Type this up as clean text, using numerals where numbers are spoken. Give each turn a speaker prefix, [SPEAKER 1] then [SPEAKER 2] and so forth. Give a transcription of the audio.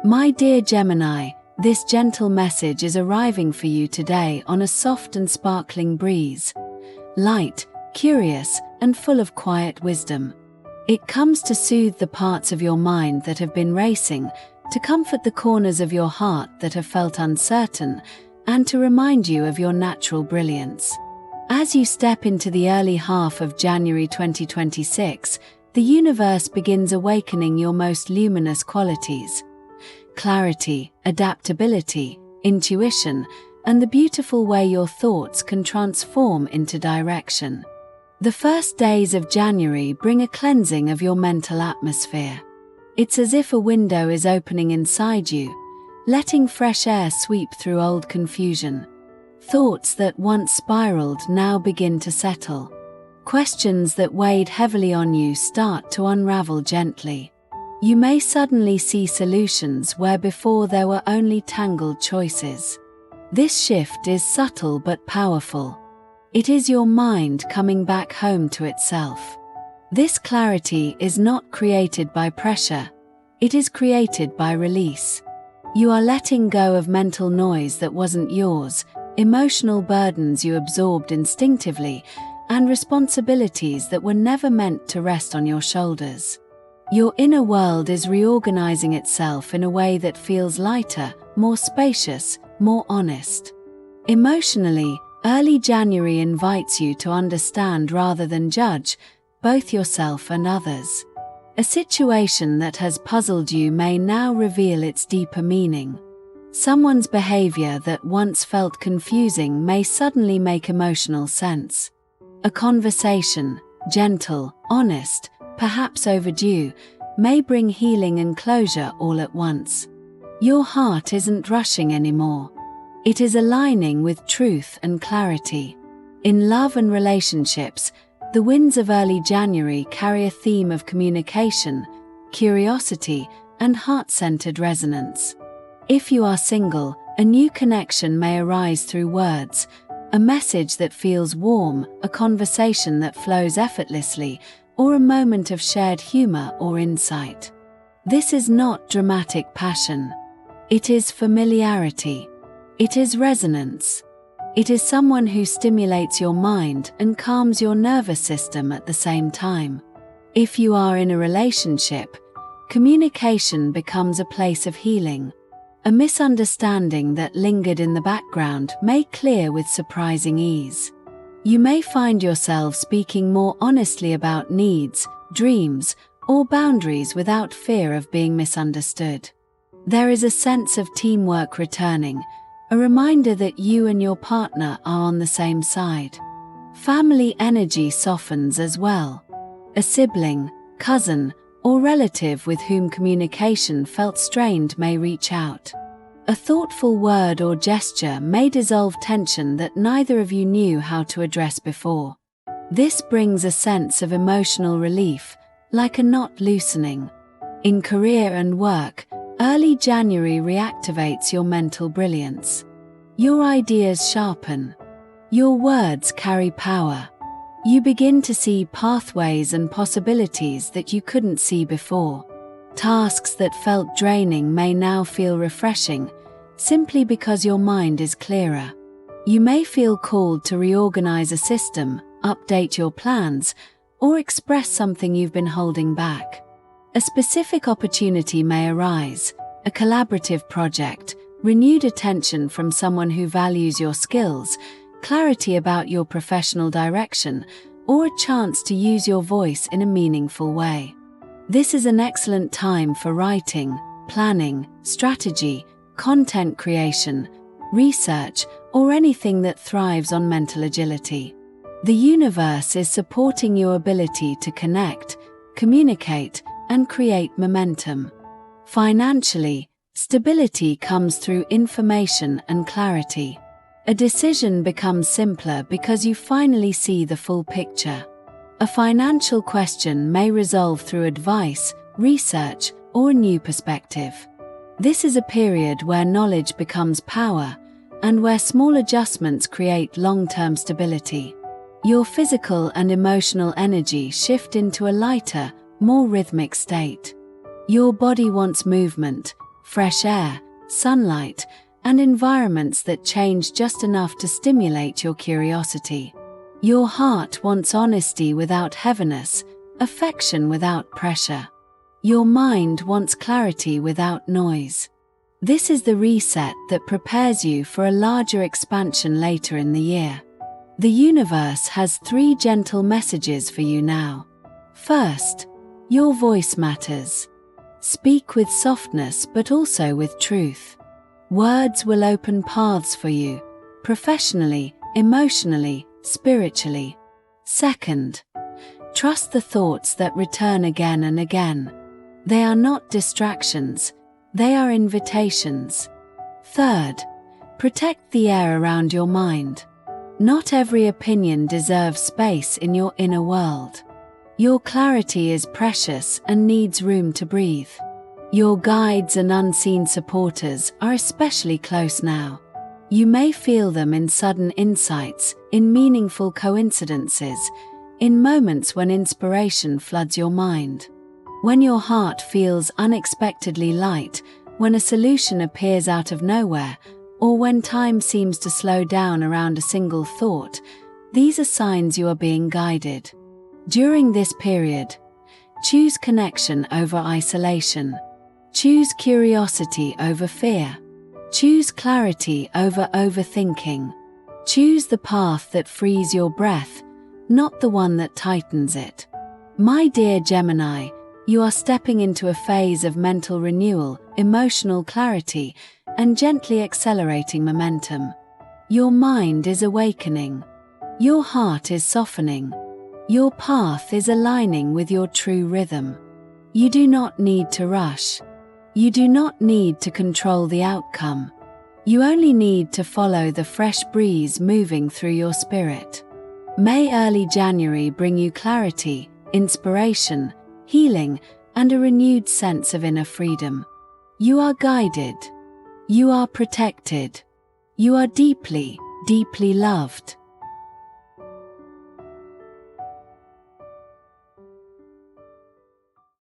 [SPEAKER 1] My dear Gemini, this gentle message is arriving for you today on a soft and sparkling breeze. Light, curious, and full of quiet wisdom. It comes to soothe the parts of your mind that have been racing, to comfort the corners of your heart that have felt uncertain, and to remind you of your natural brilliance. As you step into the early half of January 2026, the universe begins awakening your most luminous qualities. Clarity, adaptability, intuition, and the beautiful way your thoughts can transform into direction. The first days of January bring a cleansing of your mental atmosphere. It's as if a window is opening inside you, letting fresh air sweep through old confusion. Thoughts that once spiraled now begin to settle. Questions that weighed heavily on you start to unravel gently. You may suddenly see solutions where before there were only tangled choices. This shift is subtle but powerful. It is your mind coming back home to itself. This clarity is not created by pressure, it is created by release. You are letting go of mental noise that wasn't yours, emotional burdens you absorbed instinctively, and responsibilities that were never meant to rest on your shoulders. Your inner world is reorganizing itself in a way that feels lighter, more spacious, more honest. Emotionally, early January invites you to understand rather than judge, both yourself and others. A situation that has puzzled you may now reveal its deeper meaning. Someone's behavior that once felt confusing may suddenly make emotional sense. A conversation, gentle, honest, perhaps overdue, may bring healing and closure all at once. Your heart isn't rushing anymore. It is aligning with truth and clarity. In love and relationships, the winds of early January carry a theme of communication, curiosity, and heart-centered resonance. If you are single, a new connection may arise through words, a message that feels warm, a conversation that flows effortlessly, or a moment of shared humor or insight. This is not dramatic passion. It is familiarity. It is resonance. It is someone who stimulates your mind and calms your nervous system at the same time. If you are in a relationship, communication becomes a place of healing. A misunderstanding that lingered in the background may clear with surprising ease. You may find yourself speaking more honestly about needs, dreams, or boundaries without fear of being misunderstood. There is a sense of teamwork returning, a reminder that you and your partner are on the same side. Family energy softens as well. A sibling, cousin, or relative with whom communication felt strained may reach out. A thoughtful word or gesture may dissolve tension that neither of you knew how to address before. This brings a sense of emotional relief, like a knot loosening. In career and work, early January reactivates your mental brilliance. Your ideas sharpen. Your words carry power. You begin to see pathways and possibilities that you couldn't see before. Tasks that felt draining may now feel refreshing, simply because your mind is clearer. You may feel called to reorganize a system, update your plans, or express something you've been holding back. A specific opportunity may arise, a collaborative project, renewed attention from someone who values your skills, clarity about your professional direction, or a chance to use your voice in a meaningful way. This is an excellent time for writing, planning, strategy, content creation, research, or anything that thrives on mental agility. The universe is supporting your ability to connect, communicate, and create momentum. Financially, stability comes through information and clarity. A decision becomes simpler because you finally see the full picture. A financial question may resolve through advice, research, or a new perspective. This is a period where knowledge becomes power, and where small adjustments create long-term stability. Your physical and emotional energy shift into a lighter, more rhythmic state. Your body wants movement, fresh air, sunlight, and environments that change just enough to stimulate your curiosity. Your heart wants honesty without heaviness, affection without pressure. Your mind wants clarity without noise. This is the reset that prepares you for a larger expansion later in the year. The universe has 3 gentle messages for you now. First, your voice matters. Speak with softness but also with truth. Words will open paths for you, professionally, emotionally, spiritually. Second, trust the thoughts that return again and again. They are not distractions, they are invitations. Third, protect the air around your mind. Not every opinion deserves space in your inner world. Your clarity is precious and needs room to breathe. Your guides and unseen supporters are especially close now. You may feel them in sudden insights, in meaningful coincidences, in moments when inspiration floods your mind. When your heart feels unexpectedly light, when a solution appears out of nowhere, or when time seems to slow down around a single thought, these are signs you are being guided. During this period, choose connection over isolation. Choose curiosity over fear. Choose clarity over overthinking. Choose the path that frees your breath, not the one that tightens it. My dear Gemini, you are stepping into a phase of mental renewal, emotional clarity, and gently accelerating momentum. Your mind is awakening. Your heart is softening. Your path is aligning with your true rhythm. You do not need to rush. You do not need to control the outcome. You only need to follow the fresh breeze moving through your spirit. May early January bring you clarity, inspiration, healing, and a renewed sense of inner freedom. You are guided. You are protected. You are deeply, deeply loved.